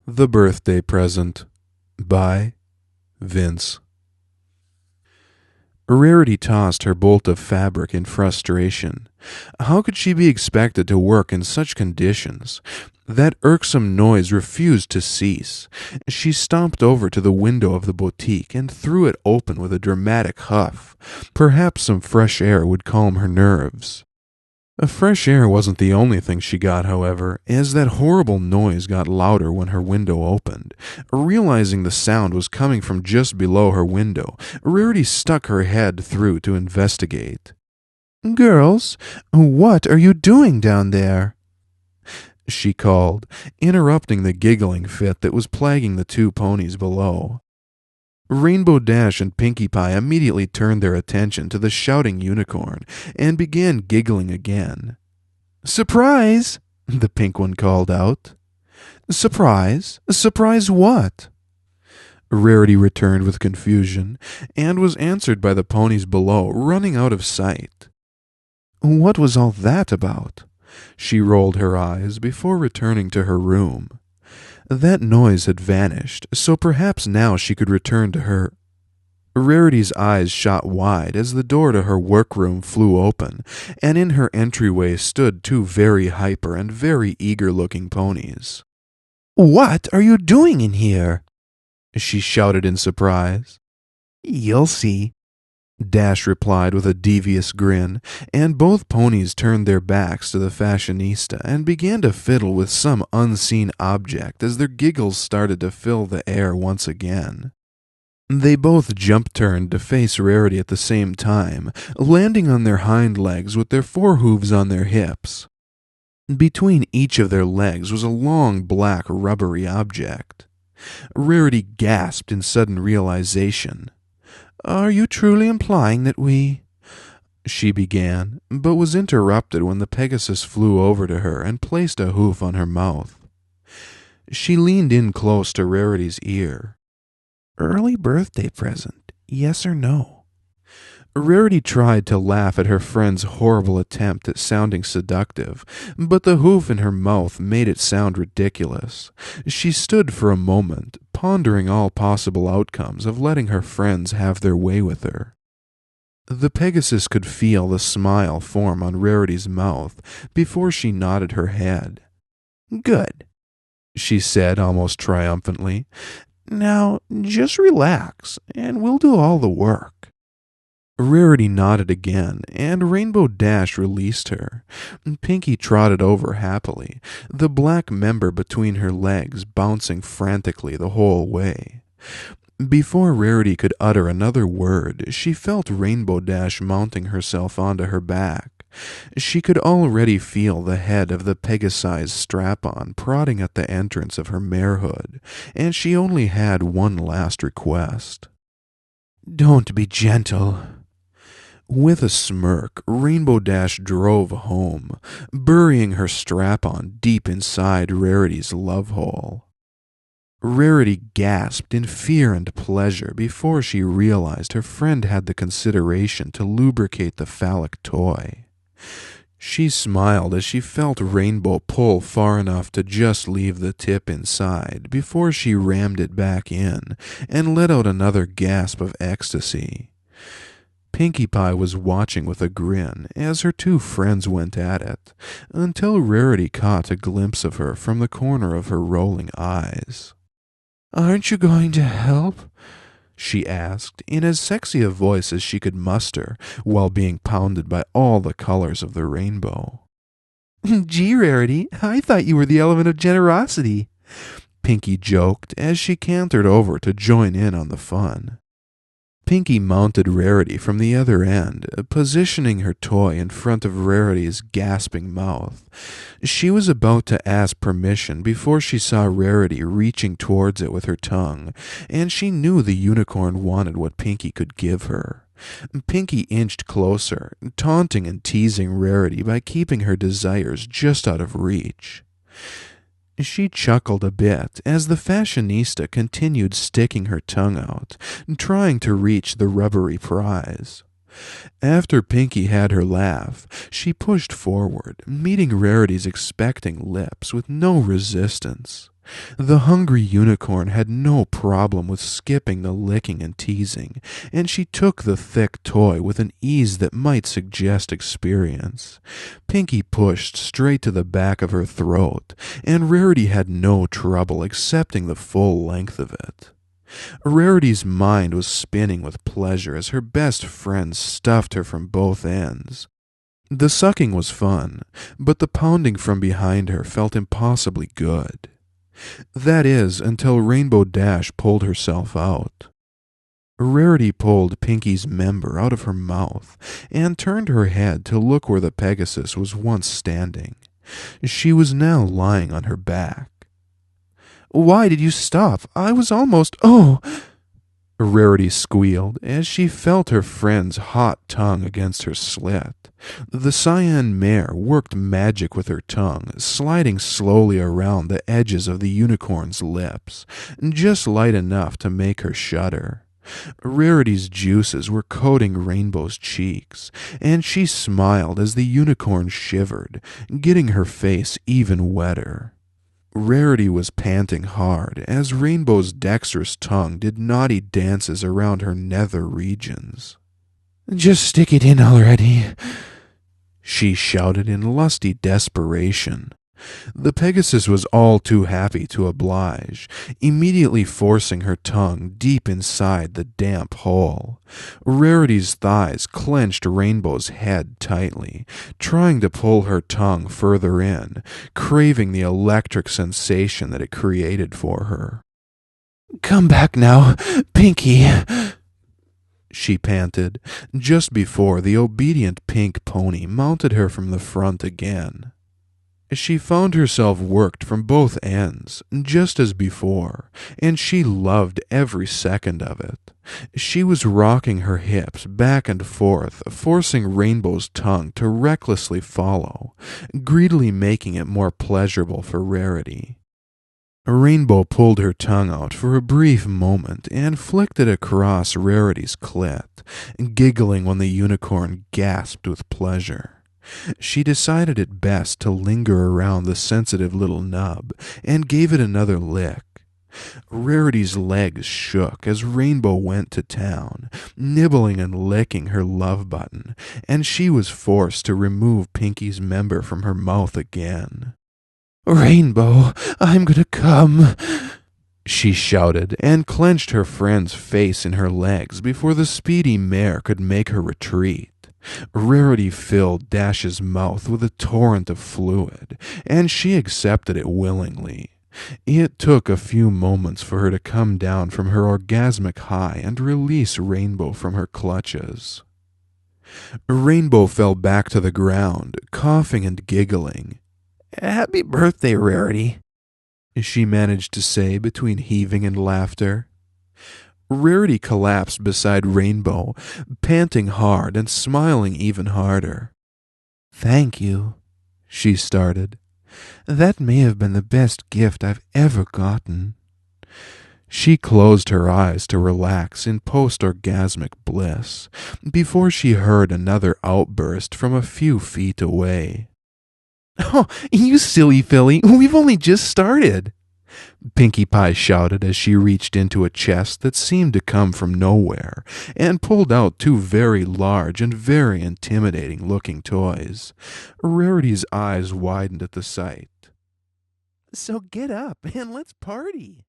The Birthday Present by Vynce. Rarity tossed her bolt of fabric in frustration. How could she be expected to work in such conditions? That irksome noise refused to cease. She stomped over to the window of the boutique and threw it open with a dramatic huff. Perhaps some fresh air would calm her nerves. Fresh air wasn't the only thing she got, however, as that horrible noise got louder when her window opened. Realizing the sound was coming from just below her window, Rarity stuck her head through to investigate. "Girls, what are you doing down there?" she called, interrupting the giggling fit that was plaguing the two ponies below. Rainbow Dash and Pinkie Pie immediately turned their attention to the shouting unicorn and began giggling again. "Surprise!" the pink one called out. "Surprise? Surprise what?" Rarity returned with confusion and was answered by the ponies below running out of sight. What was all that about? She rolled her eyes before returning to her room. That noise had vanished, so perhaps now she could return to her. Rarity's eyes shot wide as the door to her workroom flew open, and in her entryway stood two very hyper and very eager-looking ponies. "What are you doing in here?" she shouted in surprise. "You'll see," Dash replied with a devious grin, and both ponies turned their backs to the fashionista and began to fiddle with some unseen object as their giggles started to fill the air once again. They both jump-turned to face Rarity at the same time, landing on their hind legs with their forehooves on their hips. Between each of their legs was a long black rubbery object. Rarity gasped in sudden realization. "Are you truly implying that we—" she began, but was interrupted when the Pegasus flew over to her and placed a hoof on her mouth. She leaned in close to Rarity's ear. "Early birthday present, yes or no?" Rarity tried to laugh at her friend's horrible attempt at sounding seductive, but the hoof in her mouth made it sound ridiculous. She stood for a moment, pondering all possible outcomes of letting her friends have their way with her. The Pegasus could feel the smile form on Rarity's mouth before she nodded her head. "Good," she said almost triumphantly. "Now, just relax, and we'll do all the work." Rarity nodded again, and Rainbow Dash released her. Pinkie trotted over happily, the black member between her legs bouncing frantically the whole way. Before Rarity could utter another word, she felt Rainbow Dash mounting herself onto her back. She could already feel the head of the Pegasus strap-on prodding at the entrance of her marehood, and she only had one last request. "Don't be gentle." With a smirk, Rainbow Dash drove home, burying her strap-on deep inside Rarity's love hole. Rarity gasped in fear and pleasure before she realized her friend had the consideration to lubricate the phallic toy. She smiled as she felt Rainbow pull far enough to just leave the tip inside before she rammed it back in and let out another gasp of ecstasy. Pinkie Pie was watching with a grin as her two friends went at it, until Rarity caught a glimpse of her from the corner of her rolling eyes. "Aren't you going to help?" she asked, in as sexy a voice as she could muster, while being pounded by all the colors of the rainbow. "Gee, Rarity, I thought you were the element of generosity," Pinkie joked as she cantered over to join in on the fun. Pinkie mounted Rarity from the other end, positioning her toy in front of Rarity's gasping mouth. She was about to ask permission before she saw Rarity reaching towards it with her tongue, and she knew the unicorn wanted what Pinkie could give her. Pinkie inched closer, taunting and teasing Rarity by keeping her desires just out of reach. She chuckled a bit as the fashionista continued sticking her tongue out, trying to reach the rubbery prize. After Pinkie had her laugh, she pushed forward, meeting Rarity's expecting lips with no resistance. The hungry unicorn had no problem with skipping the licking and teasing, and she took the thick toy with an ease that might suggest experience. Pinkie pushed straight to the back of her throat, and Rarity had no trouble accepting the full length of it. Rarity's mind was spinning with pleasure as her best friend stuffed her from both ends. The sucking was fun, but the pounding from behind her felt impossibly good. That is, until Rainbow Dash pulled herself out. Rarity pulled Pinkie's member out of her mouth and turned her head to look where the Pegasus was once standing. She was now lying on her back. "Why did you stop? I was almost— oh!" Rarity squealed as she felt her friend's hot tongue against her slit. The cyan mare worked magic with her tongue, sliding slowly around the edges of the unicorn's lips, just light enough to make her shudder. Rarity's juices were coating Rainbow's cheeks, and she smiled as the unicorn shivered, getting her face even wetter. Rarity was panting hard as Rainbow's dexterous tongue did naughty dances around her nether regions. "Just stick it in already," she shouted in lusty desperation. The Pegasus was all too happy to oblige, immediately forcing her tongue deep inside the damp hole. Rarity's thighs clenched Rainbow's head tightly, trying to pull her tongue further in, craving the electric sensation that it created for her. "Come back now, Pinkie," she panted, just before the obedient pink pony mounted her from the front again. She found herself worked from both ends, just as before, and she loved every second of it. She was rocking her hips back and forth, forcing Rainbow's tongue to recklessly follow, greedily making it more pleasurable for Rarity. Rainbow pulled her tongue out for a brief moment and flicked it across Rarity's clit, giggling when the unicorn gasped with pleasure. She decided it best to linger around the sensitive little nub and gave it another lick. Rarity's legs shook as Rainbow went to town, nibbling and licking her love button, and she was forced to remove Pinkie's member from her mouth again. "Rainbow, I'm gonna come," she shouted, and clenched her friend's face in her legs before the speedy mare could make her retreat. Rarity filled Dash's mouth with a torrent of fluid, and she accepted it willingly. It took a few moments for her to come down from her orgasmic high and release Rainbow from her clutches. Rainbow fell back to the ground, coughing and giggling. "Happy birthday, Rarity," she managed to say between heaving and laughter. Rarity collapsed beside Rainbow, panting hard and smiling even harder. "Thank you," she started. "That may have been the best gift I've ever gotten." She closed her eyes to relax in post-orgasmic bliss before she heard another outburst from a few feet away. "Oh, you silly filly, we've only just started," Pinkie Pie shouted as she reached into a chest that seemed to come from nowhere and pulled out two very large and very intimidating-looking toys. Rarity's eyes widened at the sight. "So get up and let's party."